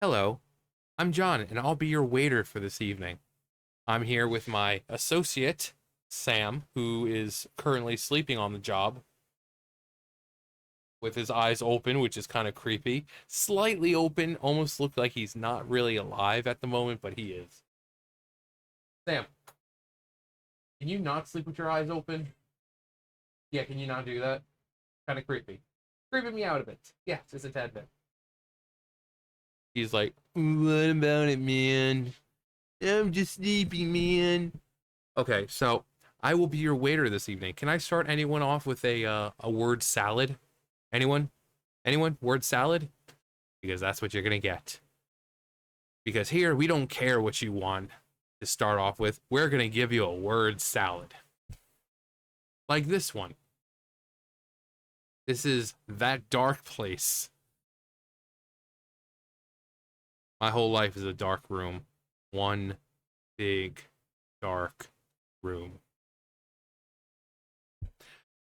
Hello, I'm John, and I'll be your waiter for this evening. I'm here with my associate, Sam, who is currently sleeping on the job with his eyes open, which is kind of creepy. Slightly open, almost look like he's not really alive at the moment, but he is. Sam, can you not sleep with your eyes open? Yeah, can you not do that? Kind of creepy. Creeping me out a bit. Yeah, just a tad bit. He's like, what about it, man? I'm just sleeping, man. Okay, so I will be your waiter this evening. Can I start anyone off with a word salad? Anyone? Anyone? Word salad? Because that's what you're gonna get. Because here we don't care what you want to start off with. We're gonna give you a word salad. Like this one. This is That Dark Place. My whole life is a dark room. One big dark room.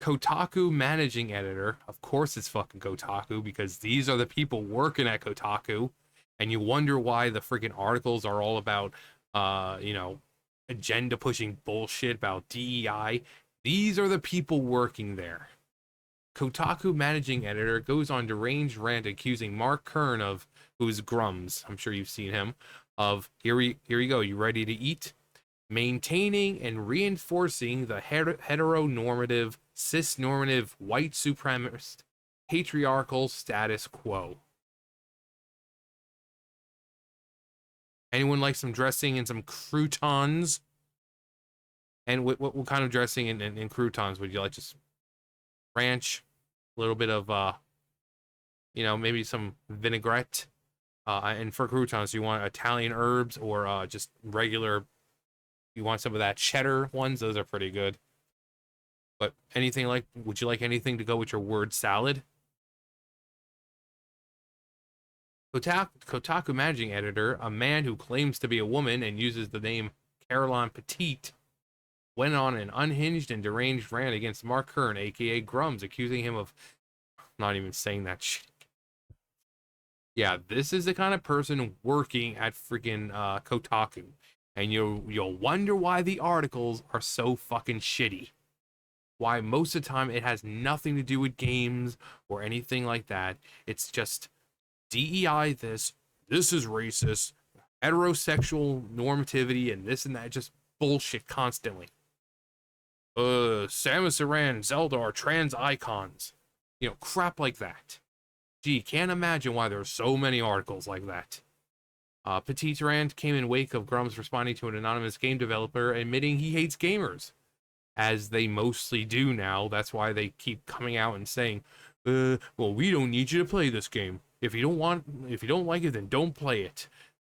Kotaku managing editor. Of course it's fucking Kotaku because these are the people working at Kotaku. And you wonder why the freaking articles are all about agenda pushing bullshit about DEI. These are the people working there. Kotaku managing editor goes on Deranged Rant accusing Mark Kern of, who's Grums, I'm sure you've seen him, of here you go, you ready to eat? Maintaining and reinforcing the heteronormative, cisnormative, white supremacist, patriarchal status quo. Anyone like some dressing and some croutons? And what kind of dressing and croutons would you like? Just ranch, a little bit of maybe some vinaigrette. And for croutons, you want Italian herbs or just regular. You want some of that cheddar ones? Those are pretty good. But anything like, would you like anything to go with your word salad? Kotaku managing editor, a man who claims to be a woman and uses the name Caroline Petite, went on an unhinged and deranged rant against Mark Kern, aka Grums, accusing him of not even saying that shit. Yeah, this is the kind of person working at freaking Kotaku, and you'll wonder why the articles are so fucking shitty. Why most of the time it has nothing to do with games or anything like that. It's just DEI this is racist, heterosexual normativity, and this and that, just bullshit constantly. Samus Aran, Zelda are trans icons. Crap like that. Gee, can't imagine why there are so many articles like that. Petite Rand came in wake of Grum's responding to an anonymous game developer admitting he hates gamers, as they mostly do now. That's why they keep coming out and saying, well, we don't need you to play this game. If you don't like it, then don't play it.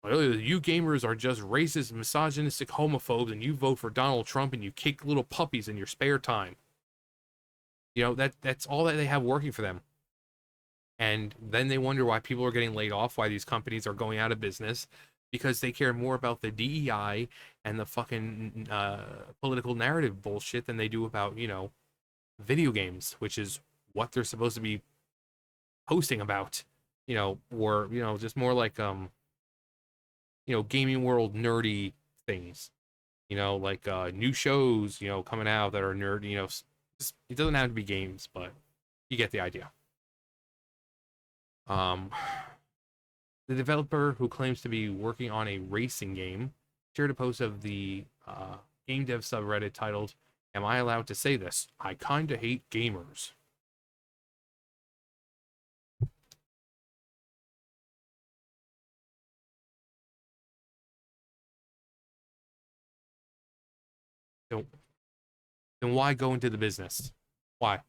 You gamers are just racist, misogynistic homophobes, and you vote for Donald Trump and you kick little puppies in your spare time. That's all that they have working for them. And then they wonder why people are getting laid off, why these companies are going out of business, because they care more about the DEI and the fucking political narrative bullshit than they do about, video games, which is what they're supposed to be posting about, or, just more like, gaming world nerdy things, like new shows, coming out that are nerd, it doesn't have to be games, but you get the idea. Um, the developer, who claims to be working on a racing game, shared a post of the game dev subreddit titled, "Am I allowed to say this? I kinda hate gamers." So, then why go into the business? Why?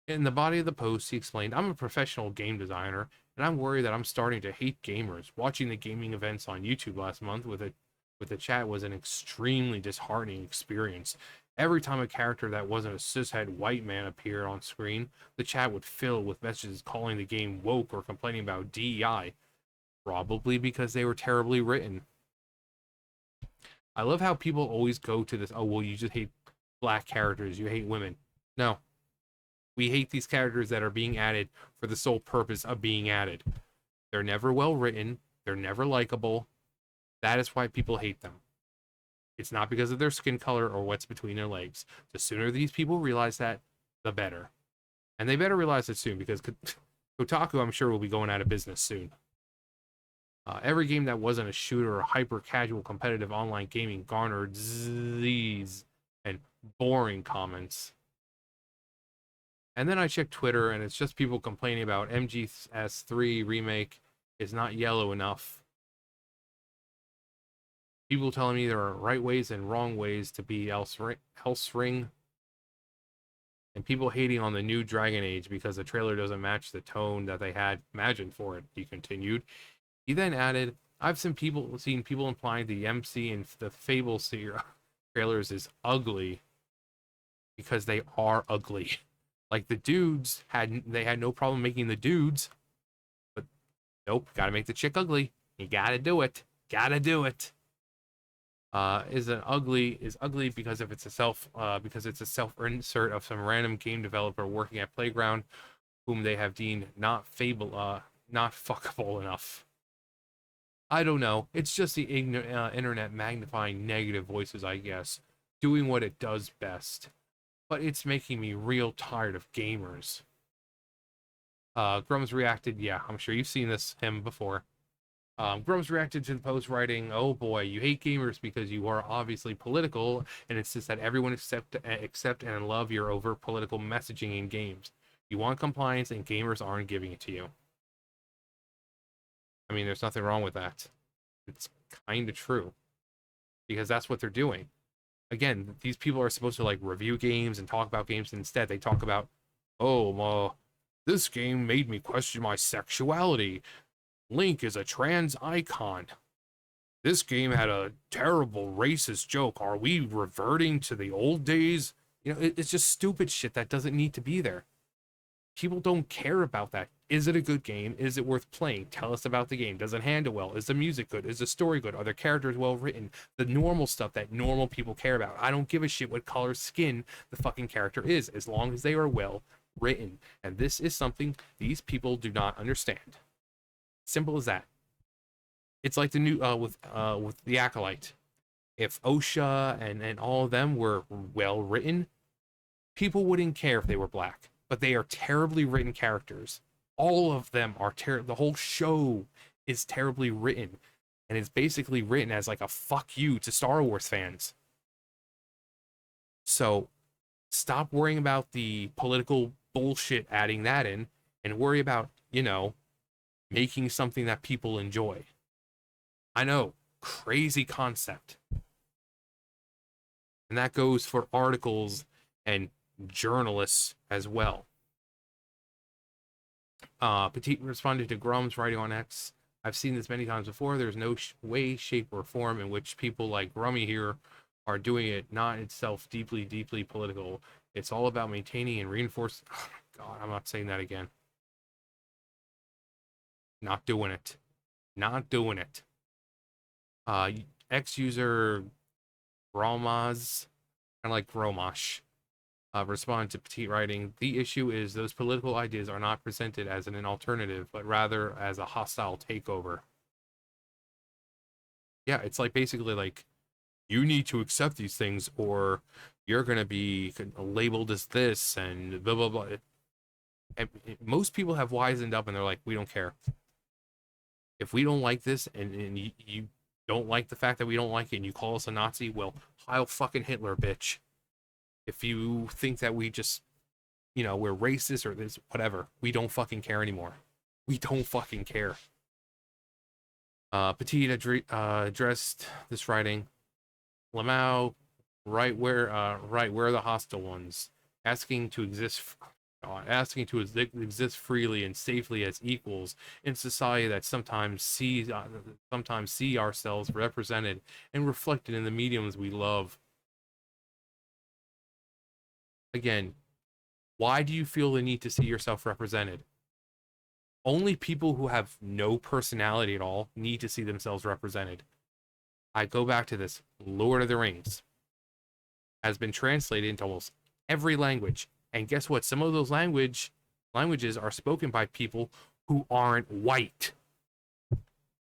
In the body of the post, he explained, "I'm a professional game designer, and I'm worried that I'm starting to hate gamers. Watching the gaming events on YouTube last month with a chat was an extremely disheartening experience. Every time a character that wasn't a cishet white man appeared on screen, the chat would fill with messages calling the game woke or complaining about DEI, probably because they were terribly written. I love how people always go to this, oh, well, you just hate black characters, you hate women. No, We hate these characters that are being added for the sole purpose of being added. They're never well written. They're never likable. That is why people hate them. It's not because of their skin color or what's between their legs. The sooner these people realize that, the better. And they better realize it soon, because Kotaku, I'm sure, will be going out of business soon. Every game that wasn't a shooter or hyper casual competitive online gaming garnered these and boring comments. And then I checked Twitter, and it's just people complaining about MGS3 remake is not yellow enough. People telling me there are right ways and wrong ways to be Ring. And people hating on the new Dragon Age because the trailer doesn't match the tone that they had imagined for it, he continued. He then added, I've seen people implying the MC and the Fable trailers is ugly because they are ugly. Like the dudes had no problem making the dudes, but nope, gotta make the chick ugly. You gotta do it. Gotta do it. Is ugly because if it's a self insert of some random game developer working at Playground, whom they have deemed not fuckable enough. I don't know. It's just the internet magnifying negative voices, I guess, doing what it does best. But it's making me real tired of gamers. Grums reacted, yeah, I'm sure you've seen him before. Grums reacted to the post writing, oh boy, you hate gamers because you are obviously political and insists that everyone accept and love your overt political messaging in games. You want compliance and gamers aren't giving it to you. I mean, there's nothing wrong with that. It's kind of true. Because that's what they're doing. Again, these people are supposed to like review games and talk about games, and instead they talk about, oh, well, this game made me question my sexuality. Link is a trans icon. This game had a terrible racist joke. Are we reverting to the old days? You know, it's just stupid shit that doesn't need to be there. People don't care about that. Is it a good game? Is it worth playing? Tell us about the game. Does it handle well? Is the music good? Is the story good? Are the characters well written? The normal stuff that normal people care about. I don't give a shit what color skin the fucking character is, as long as they are well written. And this is something these people do not understand. Simple as that. It's like the new with the Acolyte. If OSHA and all of them were well written, people wouldn't care if they were black. But they are terribly written characters. All of them are the whole show is terribly written, and it's basically written as like a fuck you to Star Wars fans. So stop worrying about the political bullshit adding that in, and worry about, you know, making something that people enjoy. I know, crazy concept. And that goes for articles and journalists as well. Petite responded to Grum's writing on X. I've seen this many times before. There's no way, shape, or form in which people like Grummy here are doing it, not itself deeply, deeply political. It's all about maintaining and reinforcing. Oh my God, I'm not saying that again. Not doing it. Not doing it. X-user Gromaz, kind of like Gromash, respond to Petite writing, the issue is those political ideas are not presented as an alternative, but rather as a hostile takeover. Yeah, it's like basically like, you need to accept these things or you're going to be labeled as this and blah, blah, blah. And most people have wisened up and they're like, we don't care. If we don't like this and you don't like the fact that we don't like it and you call us a Nazi, well, Heil fucking Hitler, bitch. If you think that we just, you know, we're racist or this, whatever, we don't fucking care anymore. We don't fucking care. Petite addressed this writing. Lamau, right where the hostile ones, asking to exist freely and safely as equals in society that sometimes see ourselves represented and reflected in the mediums we love. Again, why do you feel the need to see yourself represented? Only people who have no personality at all need to see themselves represented. I go back to this. Lord of the Rings has been translated into almost every language. And guess what? Some of those languages are spoken by people who aren't white.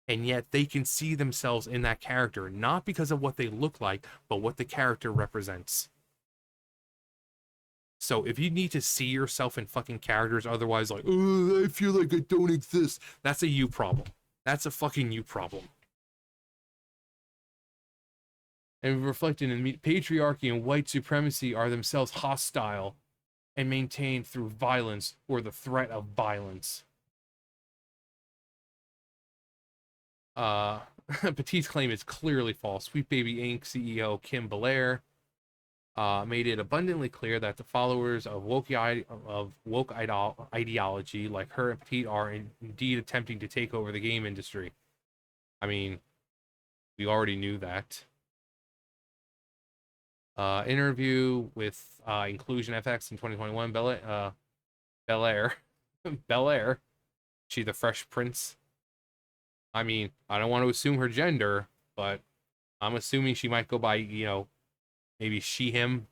And yet they can see themselves in that character, not because of what they look like, but what the character represents. So if you need to see yourself in fucking characters, otherwise like, oh, I feel like I don't exist, that's a you problem. That's a fucking you problem. And reflected in patriarchy and white supremacy are themselves hostile and maintained through violence or the threat of violence. Petit's claim is clearly false. Sweet Baby Inc. CEO Kim Belair made it abundantly clear that the followers of woke ideology, like her and Petit, are indeed attempting to take over the game industry. I mean, we already knew that. Interview with Inclusion FX in 2021. Belair, Belair, she the Fresh Prince. I mean, I don't want to assume her gender, but I'm assuming she might go by, maybe she, him.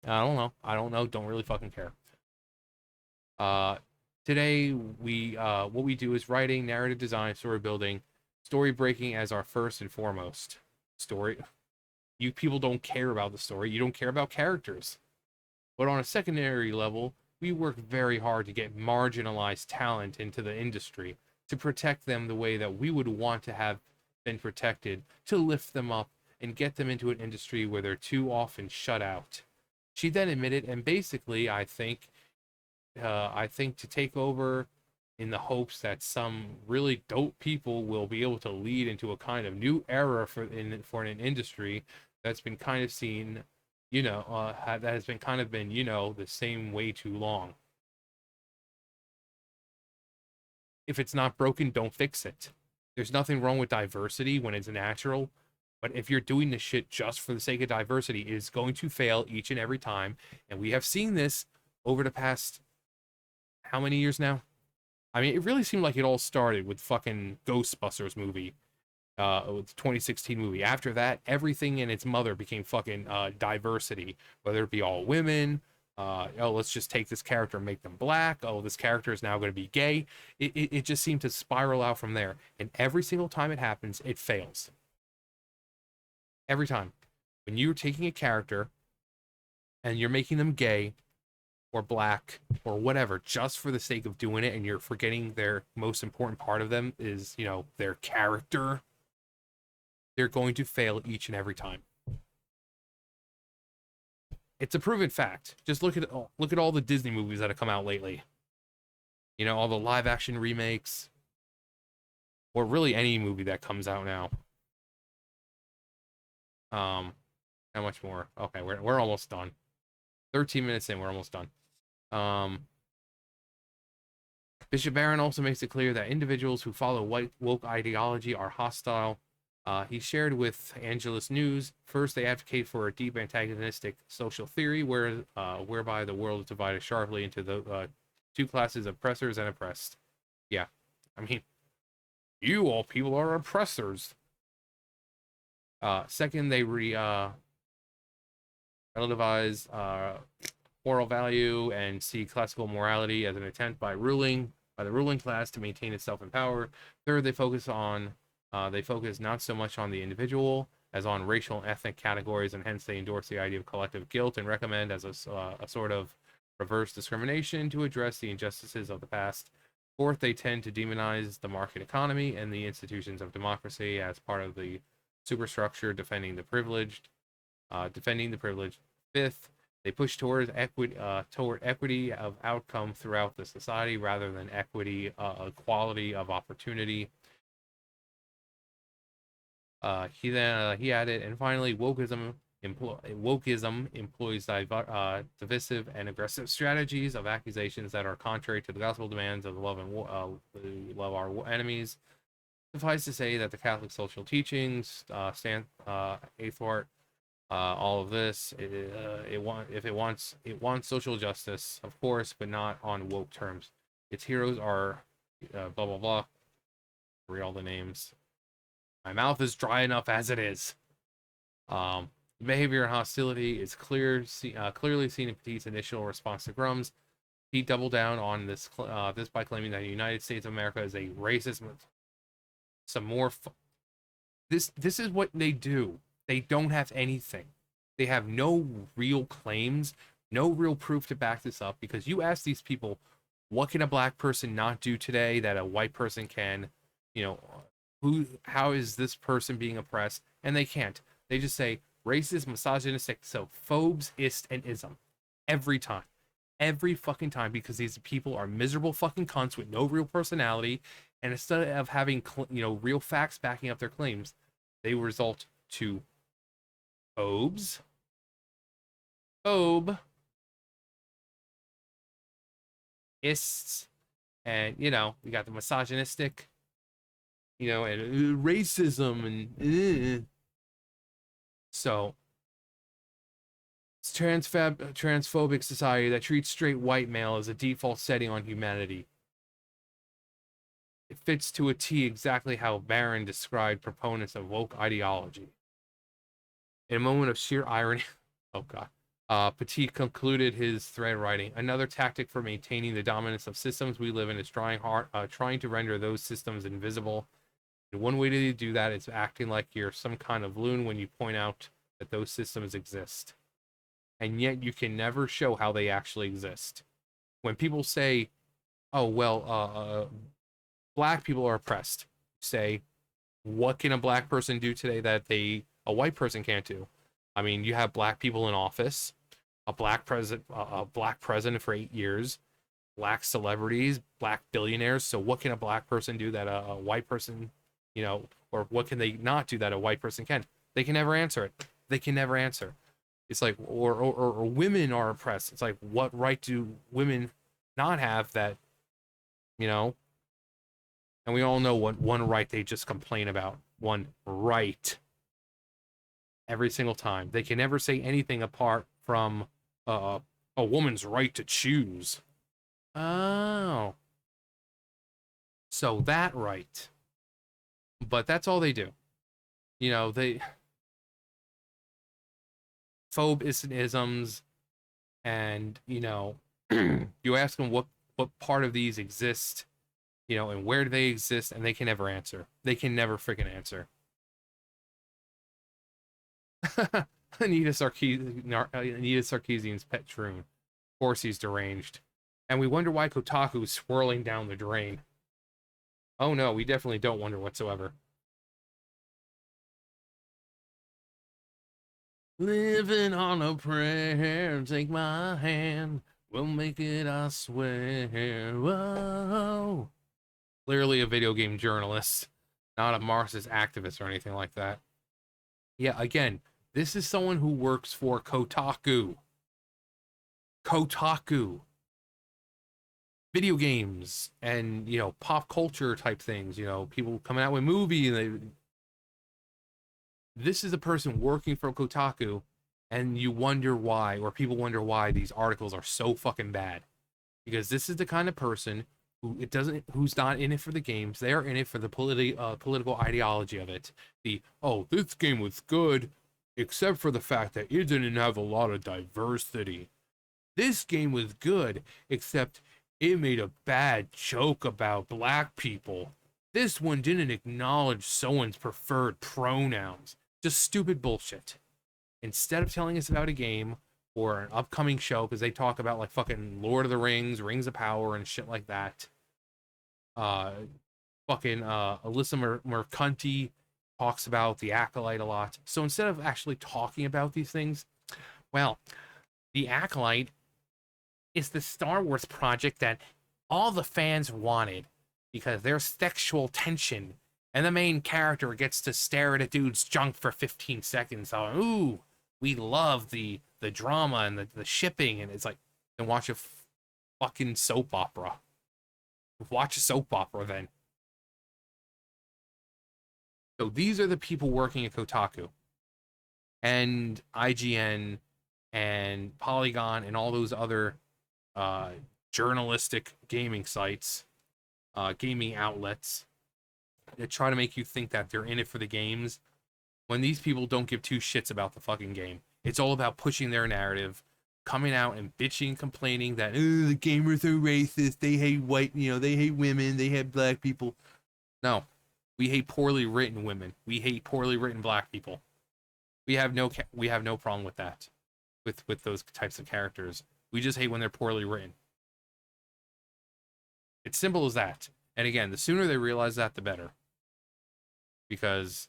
I don't know. Don't really fucking care. Today what we do is writing, narrative design, story building, story breaking as our first and foremost. Story. You people don't care about the story. You don't care about characters. But on a secondary level, we work very hard to get marginalized talent into the industry, to protect them the way that we would want to have been protected, to lift them up and get them into an industry where they're too often shut out. She then admitted, and basically, I think to take over in the hopes that some really dope people will be able to lead into a kind of new era for an industry that's been kind of seen, that has been kind of been, the same way too long. If it's not broken, don't fix it. There's nothing wrong with diversity when it's natural, but if you're doing this shit just for the sake of diversity, it is going to fail each and every time. And we have seen this over the past, how many years now? I mean, it really seemed like it all started with fucking Ghostbusters movie, with the 2016 movie. After that, everything and its mother became fucking diversity, whether it be all women. Oh, let's just take this character and make them black. Oh, this character is now going to be gay. It just seemed to spiral out from there. And every single time it happens, it fails. Every time. When you're taking a character and you're making them gay or black or whatever, just for the sake of doing it, and you're forgetting their most important part of them is, their character, they're going to fail each and every time. It's a proven fact. Just look at all the Disney movies that have come out lately. All the live action remakes, or really any movie that comes out now. How much more? Okay, we're almost done. 13 minutes in, we're almost done. Bishop Barron also makes it clear that individuals who follow white woke ideology are hostile. He shared with Angelus News, first they advocate for a deep antagonistic social theory whereby the world is divided sharply into the two classes of oppressors and oppressed. Yeah, I mean, you all people are oppressors. Second, they relativize moral value and see classical morality as an attempt by the ruling class to maintain itself in power. Third, they focus not so much on the individual as on racial and ethnic categories, and hence they endorse the idea of collective guilt and recommend as a sort of reverse discrimination to address the injustices of the past. Fourth, they tend to demonize the market economy and the institutions of democracy as part of the superstructure defending the privileged. Fifth, they push toward equity of outcome throughout the society rather than equality of opportunity. He added, and finally, wokeism employs divisive and aggressive strategies of accusations that are contrary to the gospel demands of love our enemies. Suffice to say that the Catholic social teachings, athwart all of this, it wants social justice, of course, but not on woke terms. Its heroes are blah blah blah. Read all the names. My mouth is dry enough as it is. Behavior and hostility is clearly seen in Petit's initial response to Grum's. He doubled down on this by claiming that the United States of America is a racist. Some more. This is what they do. They don't have anything. They have no real claims, no real proof to back this up. Because you ask these people, what can a black person not do today that a white person can? You know, how is this person being oppressed? And they can't. They just say racist, misogynistic, so phobes, ist, and ism every time. Every fucking time, because these people are miserable fucking cunts with no real personality, and instead of having real facts backing up their claims, they result to phobes, phobe, ists, and we got the misogynistic, and racism and so it's transphobic society that treats straight white male as a default setting on humanity. It fits to a T exactly how Barron described proponents of woke ideology. In a moment of sheer irony, oh god, Petit concluded his thread writing, "Another tactic for maintaining the dominance of systems we live in is trying to render those systems invisible. And one way to do that is acting like you're some kind of loon when you point out that those systems exist. And yet you can never show how they actually exist. When people say, oh, well, black people are oppressed, say, what can a black person do today that a white person can't do? I mean, you have black people in office, a black president for 8 years, black celebrities, black billionaires. So what can a black person do that a white person, or what can they not do that a white person can? They can never answer it. They can never answer. It's like, or women are oppressed. It's like, what right do women not have that, And we all know what one right they just complain about. One right. Every single time. They can never say anything apart from a woman's right to choose. Oh. So that right. But that's all they do. They phobisms, and you ask them what part of these exist, and where do they exist, and they can never answer. They can never freaking answer. Anita Sarkeesian's pet troon. Of course he's deranged. And we wonder why Kotaku is swirling down the drain. Oh no, we definitely don't wonder whatsoever. Living on a prayer, take my hand, we'll make it, I swear. Whoa. Clearly a video game journalist, not a Marxist activist or anything like that. Yeah, again, this is someone who works for Kotaku. Kotaku. Video games and, pop culture type things, people coming out with movies. This is a person working for Kotaku, and you wonder why, or people wonder why these articles are so fucking bad. Because this is the kind of person who's not in it for the games. They are in it for the political ideology of it. This game was good, except for the fact that it didn't have a lot of diversity. This game was good, except it made a bad joke about black people. This one didn't acknowledge someone's preferred pronouns. Just stupid bullshit. Instead of telling us about a game or an upcoming show, because they talk about like fucking Lord of the Rings, Rings of Power, and shit like that. Alyssa Mercanti talks about The Acolyte a lot. So instead of actually talking about these things, well, The Acolyte is the Star Wars project that all the fans wanted because there's sexual tension and the main character gets to stare at a dude's junk for 15 seconds. So, ooh, we love the drama and the shipping, and it's like, then watch a fucking soap opera. Watch a soap opera then. So these are the people working at Kotaku and IGN and Polygon and all those other journalistic gaming sites, gaming outlets that try to make you think that they're in it for the games, when these people don't give two shits about the fucking game. It's all about pushing their narrative, coming out and bitching and complaining that the gamers are racist, they hate white, they hate women, they hate black people. No, we hate poorly written women. We hate poorly written black people. We have no problem with that, with those types of characters. We just hate when they're poorly written. It's simple as that. And again, the sooner they realize that, the better. Because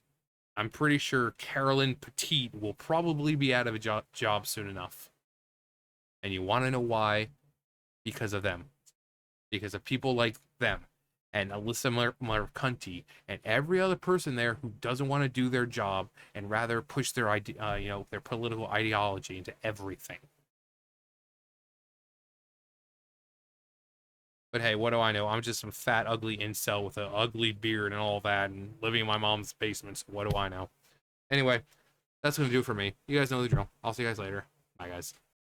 I'm pretty sure Carolyn Petit will probably be out of a job soon enough. And you want to know why? Because of them. Because of people like them. And Alyssa Marcanti and every other person there who doesn't want to do their job and rather push their their political ideology into everything. But hey, what do I know? I'm just some fat, ugly incel with an ugly beard and all that, and living in my mom's basement. So what do I know? Anyway, that's gonna do it for me. You guys know the drill. I'll see you guys later. Bye, guys.